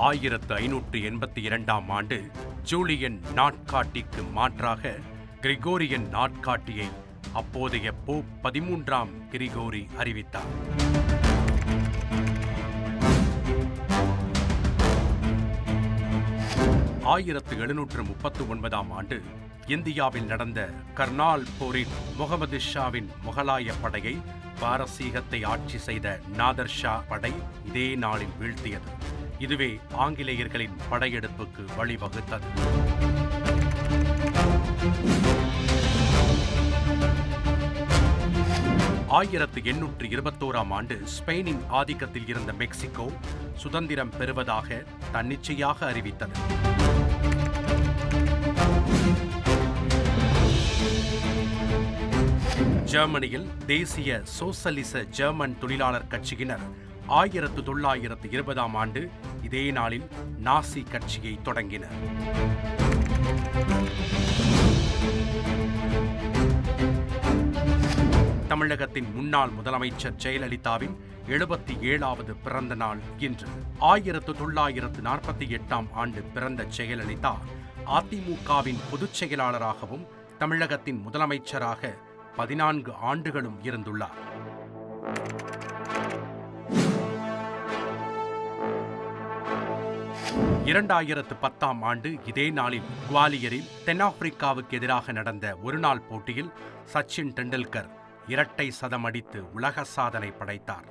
1582ஆம் ஆண்டு ஜூலியன் நாட்காட்டிக்கு மாற்றாக கிரிகோரியன் நாட்காட்டியை அப்போதைய போப் 13ஆம் கிரிகோரி அறிவித்தார். ஆயிரத்து 1739ஆம் ஆண்டு இந்தியாவில் நடந்த கர்னால் போரில் முகமது ஷாவின் முகலாய படையை பாரசீகத்தை ஆட்சி செய்த நாதர் ஷா படை இதே நாளில் வீழ்த்தியது. இதுவே ஆங்கிலேயர்களின் படையெடுப்புக்கு வழிவகுத்தது. 1821ஆம் ஆண்டு ஸ்பெயினின் ஆதிக்கத்தில் இருந்த மெக்சிகோ சுதந்திரம் பெறுவதாக தன்னிச்சையாக அறிவித்தது. ஜெர்மனியில் தேசிய சோசலிச ஜெர்மன் தொழிலாளர் கட்சியினர் 1920ஆம் ஆண்டு இதே நாளில் நாசி கட்சியை தொடங்கினர். தமிழகத்தின் முன்னாள் முதலமைச்சர் ஜெயலலிதாவின் 77வது பிறந்த நாள் இன்று. 1948ஆம் ஆண்டு பிறந்த ஜெயலலிதா அதிமுகவின் பொதுச் செயலாளராகவும் தமிழகத்தின் முதலமைச்சராக 14 ஆண்டுகளும் இருந்துள்ளார். இரண்டாயிரத்து 10ஆம் ஆண்டு இதே நாளில் குவாலியரில் தென்னாப்பிரிக்காவுக்கு எதிராக நடந்த ஒருநாள் போட்டியில் சச்சின் டெண்டுல்கர் இரட்டை சதம் அடித்து உலக சாதனை படைத்தார்.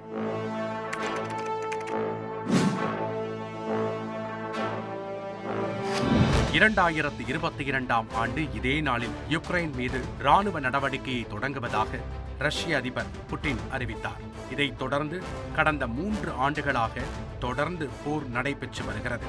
இரண்டாயிரத்து 22ஆம் ஆண்டு இதே நாளில் யுக்ரைன் மீது ராணுவ நடவடிக்கையை தொடங்குவதாக ரஷ்ய அதிபர் புட்டின் அறிவித்தார். இதைத் தொடர்ந்து கடந்த 3 ஆண்டுகளாக தொடர்ந்து போர் நடைபெற்று வருகிறது.